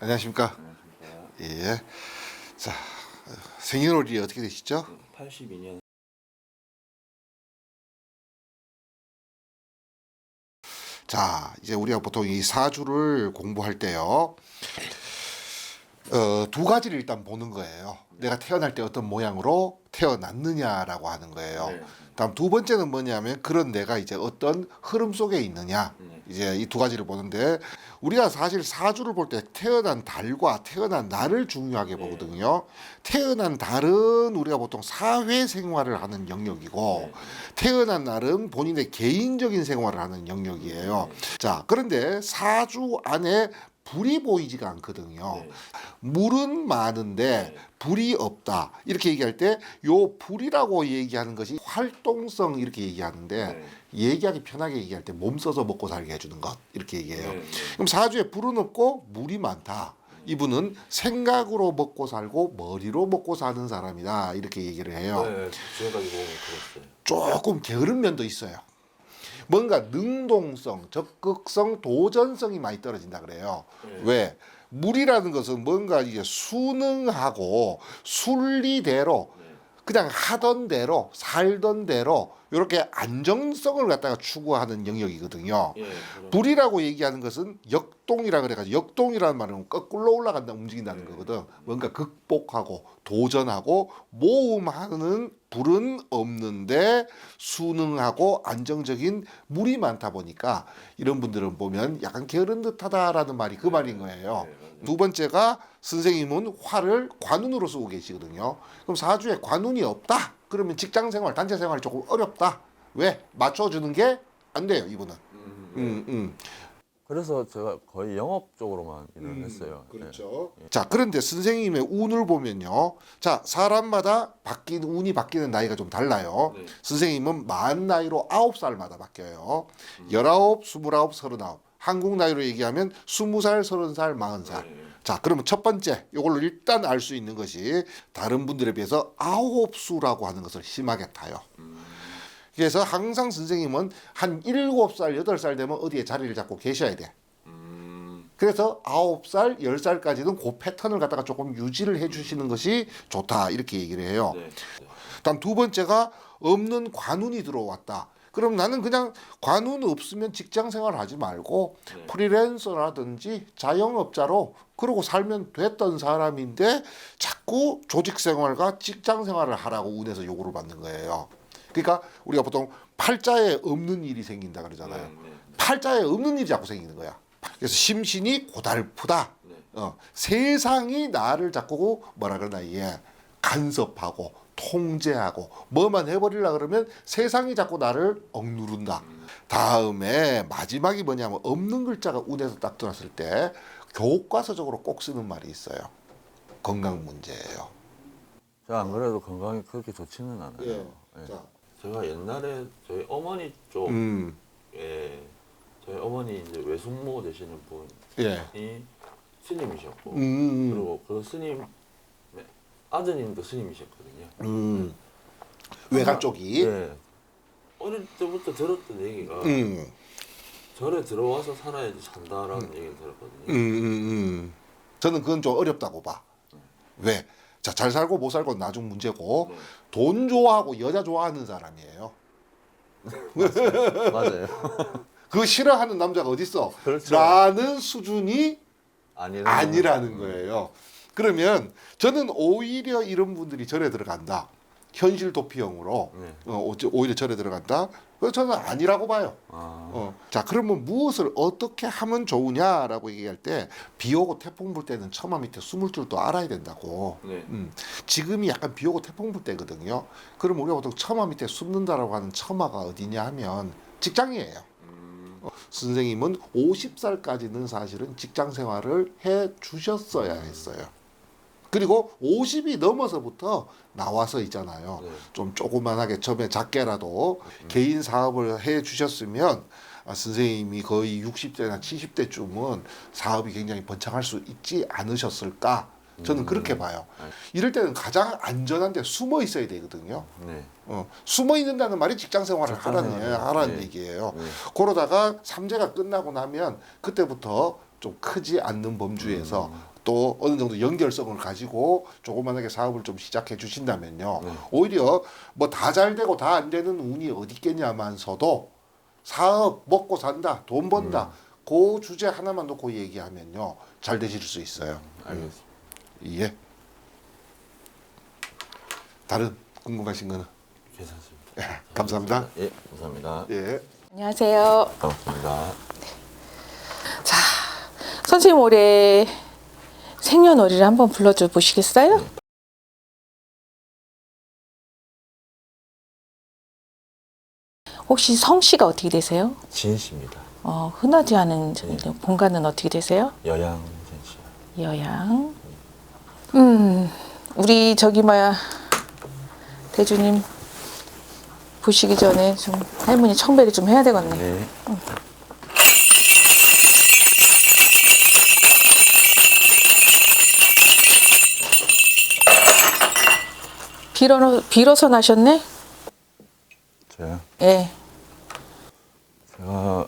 안녕하십니까. 안녕하십니까. 예. 자, 생년월일이 어떻게 되시죠? 82년. 자, 이제 우리가 보통 이 사주를 공부할 때요. 두 가지를 일단 보는 거예요. 내가 태어날 때 어떤 모양으로 태어났느냐라고 하는 거예요. 네. 다음 두 번째는 뭐냐면 그런 내가 이제 어떤 흐름 속에 있느냐. 네. 이제 이 두 가지를 보는데 우리가 사실 사주를 볼 때 태어난 달과 태어난 날을 중요하게 네. 보거든요. 태어난 달은 우리가 보통 사회생활을 하는 영역이고 네. 태어난 날은 본인의 개인적인 생활을 하는 영역이에요. 네. 자, 그런데 사주 안에 불이 보이지가 않거든요. 네. 물은 많은데 네. 불이 없다. 이렇게 얘기할 때 요 불이라고 얘기하는 것이 활동성 이렇게 얘기하는데 네. 얘기하기 편하게 얘기할 때 몸 써서 먹고 살게 해주는 것 이렇게 얘기해요. 네. 그럼 사주에 불은 없고 물이 많다. 이분은 생각으로 먹고 살고 머리로 먹고 사는 사람이다. 이렇게 얘기를 해요. 네. 지금까지 보면 그랬어요. 조금 게으른 면도 있어요. 뭔가 능동성, 적극성, 도전성이 많이 떨어진다 그래요. 네. 왜? 물이라는 것은 뭔가 이게 순응하고 순리대로 네. 그냥 하던 대로 살던 대로 이렇게 안정성을 갖다가 추구하는 영역이거든요. 예. 불이라고 얘기하는 것은 역동이라 그래가지고 역동이라는 말은 거꾸로 올라간다 움직인다는 네. 거거든. 뭔가 극복하고 도전하고 모험하는 불은 없는데 순응하고 안정적인 물이 많다 보니까 이런 분들은 보면 약간 게으른 듯하다라는 말이 그 말인 거예요. 네. 맞아요. 두 번째가 선생님은 화를 관운으로 쓰고 계시거든요. 그럼 사주에 관운이 없다. 그러면 직장 생활, 단체 생활이 조금 어렵다. 왜? 맞춰주는 게 안 돼요, 이분은. 그래서 제가 거의 영업 쪽으로만 일을 했어요. 그렇죠. 자, 그런데 선생님의 운을 보면요. 자, 사람마다 운이 바뀌는 나이가 좀 달라요. 네. 선생님은 만 나이로 9살마다 바뀌어요. 19, 29, 39. 한국 나이로 얘기하면 20살, 30살, 40살. 네. 자, 그러면 첫 번째, 이걸로 일단 알 수 있는 것이 다른 분들에 비해서 9수라고 하는 것을 심하게 타요. 그래서 항상 선생님은 한 7살, 8살 되면 어디에 자리를 잡고 계셔야 돼. 그래서 9살, 10살까지는 그 패턴을 갖다가 조금 유지를 해주시는 것이 좋다. 이렇게 얘기를 해요. 네. 다음 두 번째가 없는 관운이 들어왔다. 그럼 나는 그냥 관운 없으면 직장 생활 하지 말고 네. 프리랜서라든지 자영업자로 그러고 살면 됐던 사람인데 자꾸 조직 생활과 직장 생활을 하라고 운에서 요구를 받는 거예요. 그러니까 우리가 보통 팔자에 없는 일이 생긴다 그러잖아요. 네. 팔자에 없는 일이 자꾸 생기는 거야. 그래서 심신이 고달프다. 네. 세상이 나를 자꾸 뭐라 그러나 이게 간섭하고 통제하고 뭐만 해버리려 그러면 세상이 자꾸 나를 억누른다. 다음에 마지막이 뭐냐면 없는 글자가 운에서 딱 들어왔을 때 교과서적으로 꼭 쓰는 말이 있어요. 건강 문제예요. 제가 안 그래도 건강이 그렇게 좋지는 않아요. 예. 자, 제가 옛날에 저희 어머니 쪽에 저희 어머니 이제 외숙모 되시는 분이 예. 스님이셨고 음. 그리고 그 스님 아드님도 스님이셨거든요. 외가 쪽이. 네. 어릴 때부터 들었던 얘기가 음. 절에 들어와서 살아야지 산다라는 얘기를 들었거든요. 저는 그건 좀 어렵다고 봐. 왜? 자, 잘 살고 못 살고 나중 문제고 네. 돈 좋아하고 여자 좋아하는 사람이에요. 맞아요. 그 싫어하는 남자가 어딨어? 그렇죠. 라는 수준이 아니라는 음. 거예요. 그러면 저는 오히려 이런 분들이 절에 들어간다. 현실 도피형으로 네. 오히려 절에 들어간다. 그래서 저는 아니라고 봐요. 아, 자, 그러면 무엇을 어떻게 하면 좋으냐라고 얘기할 때 비 오고 태풍 불 때는 처마 밑에 숨을 줄도 알아야 된다고. 네. 지금이 약간 비 오고 태풍 불 때거든요. 그럼 우리가 보통 처마 밑에 숨는다라고 하는 처마가 어디냐 하면 직장이에요. 선생님은 50살까지는 사실은 직장 생활을 해 주셨어야 했어요. 그리고 50이 넘어서부터 나와서 있잖아요. 네. 좀 조그만하게 처음에 작게라도 개인 사업을 해 주셨으면 선생님이 거의 60대나 70대쯤은 사업이 굉장히 번창할 수 있지 않으셨을까? 저는 그렇게 봐요. 이럴 때는 가장 안전한 데 숨어 있어야 되거든요. 네. 숨어 있는다는 말이 직장 생활을 하라는 네. 얘기예요. 네. 그러다가 삼재가 끝나고 나면 그때부터 좀 크지 않는 범주에서 또 어느 정도 연결성을 가지고 조그만하게 사업을 좀 시작해 주신다면요. 네. 오히려 뭐 다 잘 되고 다 안 되는 운이 어디 있겠냐만서도 사업 먹고 산다, 돈 번다. 그 주제 하나만 놓고 얘기하면요. 잘 되실 수 있어요. 알겠습니다. 예. 다른 궁금하신 거는? 괜찮습니다. 예, 감사합니다. 예, 감사합니다. 예. 안녕하세요. 반갑습니다. 자, 선생님 올해 생년월일을 한번 불러줘 보시겠어요? 혹시 성씨가 어떻게 되세요? 진씨입니다. 흔하지 않은 본가는 어떻게 되세요? 여양 진씨요. 여양. 우리 저기 뭐야 대주님 보시기 전에 좀 할머니 청배를 좀 해야 되겠네. 네. 빌어서 나셨네? 저요? 예. 제가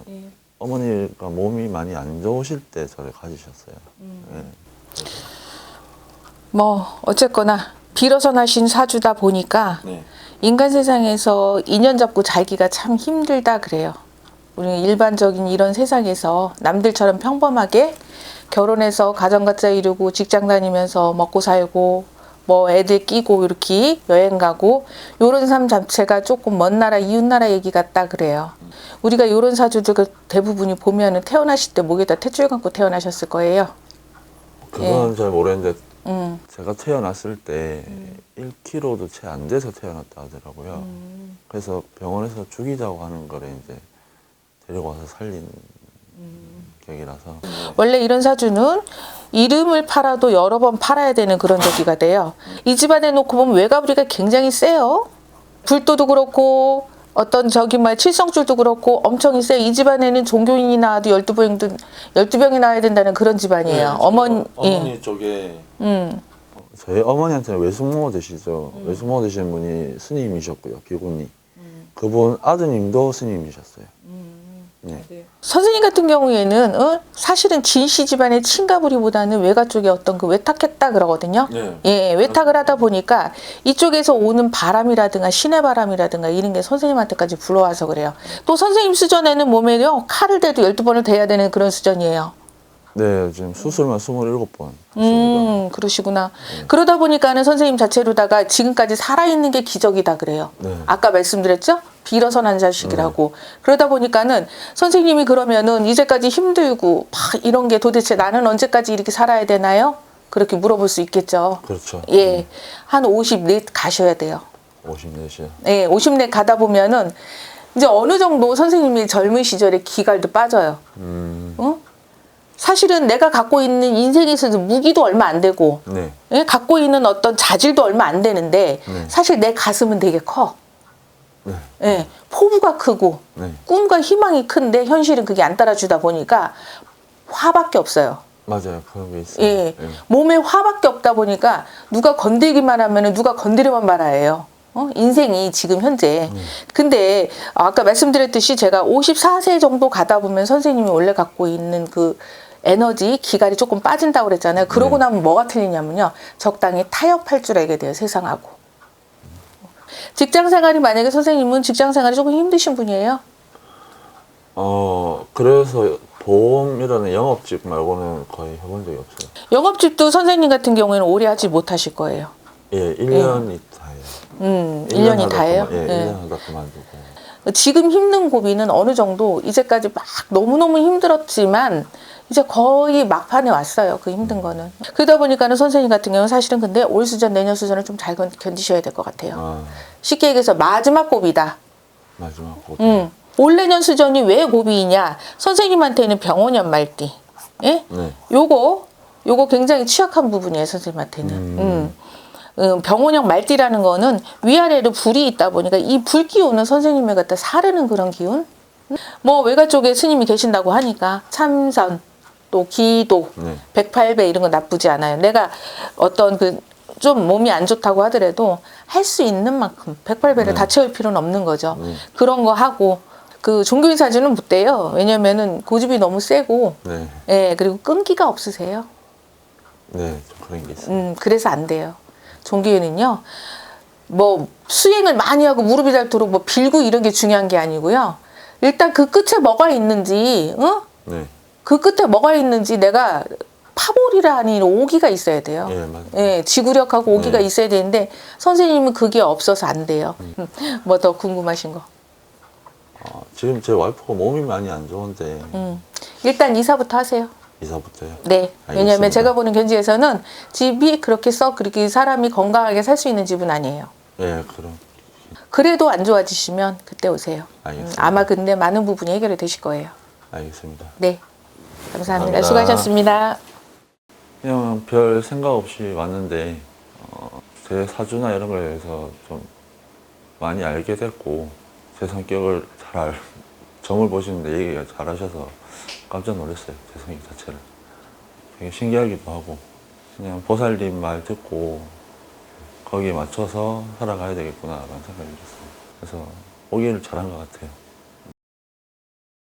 예. 어머니가 몸이 많이 안 좋으실 때 저를 가지셨어요. 예. 뭐 어쨌거나 빌어서 나신 사주다 보니까 네. 인간 세상에서 인연 잡고 살기가 참 힘들다 그래요. 우리 일반적인 이런 세상에서 남들처럼 평범하게 결혼해서 가정 갖자 이루고 직장 다니면서 먹고 살고 뭐 애들 끼고 이렇게 여행 가고 요런 삶 자체가 조금 먼 나라 이웃 나라 얘기 같다 그래요. 우리가 요런 사주들 대부분이 보면은 태어나실 때 목에다 탯줄 감고 태어나셨을 거예요. 그건 잘 모르겠는데 음. 제가 태어났을 때 1kg도 채 안 돼서 태어났다 하더라고요. 그래서 병원에서 죽이자고 하는 거를 이제 데리고 와서 살린 격이라서 원래 이런 사주는 이름을 팔아도 여러 번 팔아야 되는 그런 저기가 돼요. 이 집안에 놓고 보면 외가부리가 굉장히 세요. 불도도 그렇고 어떤 저기 뭐 칠성줄도 그렇고 엄청 세요. 이 집안에는 종교인이 나와도 12병이 나와야 된다는 그런 집안이에요. 어머니 쪽에 저희 어머니한테는 외숙모 되시죠. 외숙모 되시는 분이 스님이셨고요. 비구니. 그분 아드님도 스님이셨어요. 네. 선생님 같은 경우에는 사실은 진씨 집안의 친가부리보다는 외가 쪽에 어떤 그 외탁했다 그러거든요. 네. 예, 외탁을 하다 보니까 이쪽에서 오는 바람이라든가 신의 바람이라든가 이런 게 선생님한테까지 불러와서 그래요. 또 선생님 수전에는 몸에요 칼을 대도 12번을 대야 되는 그런 수전이에요. 네, 지금 수술만 27번 했습니다. 그러시구나. 그러다 보니까는 선생님 자체로다가 지금까지 살아있는 게 기적이다 그래요. 네. 아까 말씀드렸죠? 빌어서 난 자식이라고. 그러다 보니까는 선생님이 그러면은 이제까지 힘들고 막 이런 게 도대체 나는 언제까지 이렇게 살아야 되나요? 그렇게 물어볼 수 있겠죠. 그렇죠. 예. 한 54 가셔야 돼요. 54시요. 예, 54 가다 보면은 이제 어느 정도 선생님이 젊은 시절에 기갈도 빠져요. 어? 사실은 내가 갖고 있는 인생에서도 무기도 얼마 안 되고 네. 예? 갖고 있는 어떤 자질도 얼마 안 되는데 네. 사실 내 가슴은 되게 커. 네. 예, 포부가 크고 네. 꿈과 희망이 큰데 현실은 그게 안 따라주다 보니까 화밖에 없어요. 맞아요. 그런 게 있어요. 예, 네. 몸에 화밖에 없다 보니까 누가 건들기만 하면은 누가 건드려만 말아요. 인생이 지금 현재. 근데 아까 말씀드렸듯이 제가 54세 정도 가다 보면 선생님이 원래 갖고 있는 그 에너지, 기갈이 조금 빠진다고 그랬잖아요. 그러고 나면 뭐가 틀리냐면요. 적당히 타협할 줄 알게 돼요. 세상하고. 직장 생활이 만약에 선생님은 직장 생활이 조금 힘드신 분이에요? 그래서 보험이라는 영업직 말고는 거의 해본 적이 없어요. 영업집도 선생님 같은 경우에는 오래 하지 못하실 거예요. 예, 1년이 다예요. 1년이 다예요? 예, 예. 1년 하다 그만두고. 지금 힘든 고비는 어느 정도 이제까지 막 너무너무 힘들었지만 이제 거의 막판에 왔어요. 그 힘든 거는. 그러다 보니까는 선생님 같은 경우는 사실은 근데 올 수전 내년 수전을 좀 잘 견디셔야 될 것 같아요. 아, 쉽게 얘기해서 마지막 고비다. 마지막 고 올 내년 수전이 왜 고비이냐? 선생님한테는 병원연 말띠. 예? 네. 요거 굉장히 취약한 부분이에요. 선생님한테는. 병원형 말띠라는 거는 위아래로 불이 있다 보니까 이 불기운은 선생님을 갖다 사르는 그런 기운. 뭐 외가 쪽에 스님이 계신다고 하니까 참선 또 기도 네. 108배 이런 거 나쁘지 않아요. 내가 어떤 그 좀 몸이 안 좋다고 하더라도 할 수 있는 만큼 108배를 다 채울 필요는 없는 거죠. 그런 거 하고 그 종교인 사주는 못 돼요. 왜냐면은 고집이 너무 세고 네. 예, 그리고 끈기가 없으세요. 네, 좀 그런 게 있어요. 그래서 안 돼요. 종교에는요, 뭐 수행을 많이 하고 무릎이 닳도록 뭐 빌고 이런 게 중요한 게 아니고요. 일단 그 끝에 뭐가 있는지, 네, 그 끝에 뭐가 있는지 내가 파볼이라 하는 오기가 있어야 돼요. 예, 맞아요. 예, 지구력하고 오기가 네. 있어야 되는데 선생님은 그게 없어서 안 돼요. 뭐 더 궁금하신 거? 지금 제 와이프가 몸이 많이 안 좋은데 일단 이사부터 하세요. 이사부터요. 네. 왜냐하면 알겠습니다. 제가 보는 견지에서는 집이 그렇게 사람이 건강하게 살 수 있는 집은 아니에요. 예, 그럼 그래도 안 좋아지시면 그때 오세요. 알겠습니다. 아마 근데 많은 부분이 해결이 되실 거예요. 알겠습니다. 네. 감사합니다. 감사합니다. 수고하셨습니다. 그냥 별 생각 없이 왔는데 제 사주나 이런 거에 대해서 좀 많이 알게 됐고 제 성격을 점을 보시는데 얘기가 잘하셔서 깜짝 놀랐어요. 제 성격 자체를. 되게 신기하기도 하고 그냥 보살님 말 듣고 거기에 맞춰서 살아가야 되겠구나라는 생각이 들었어요. 그래서 오기를 잘한 것 같아요.